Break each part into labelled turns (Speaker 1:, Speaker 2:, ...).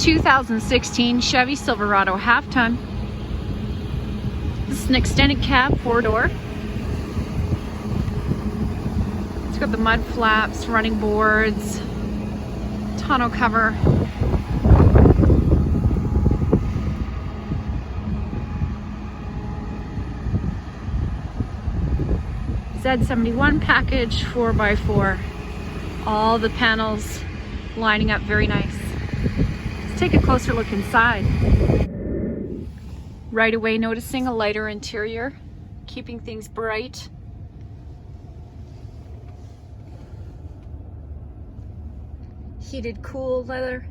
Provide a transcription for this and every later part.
Speaker 1: 2016 Chevy Silverado half-ton. This is an extended cab, 4-door. It's got the mud flaps, running boards, tonneau cover. Z71 package, 4x4. All the panels lining up very nice. Let's take a closer look inside. Right away noticing a lighter interior, keeping things bright. Heated, cool leather.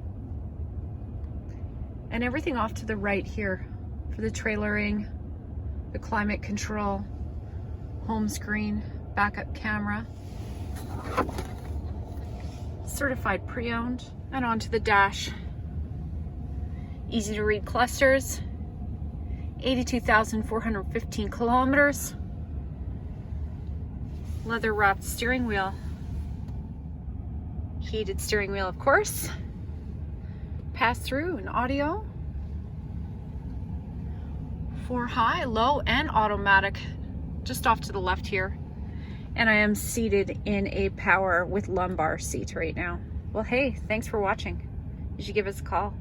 Speaker 1: And everything off to the right here for the trailering, the climate control, home screen, backup camera. Certified pre-owned. And onto the dash. Easy to read clusters. 82,415 kilometers. Leather wrapped steering wheel. Heated steering wheel, of course. Pass through and audio. 4 high, low, and automatic. Just off to the left here. And I am seated in a power with lumbar seat right now. Well, hey, thanks for watching. You should give us a call.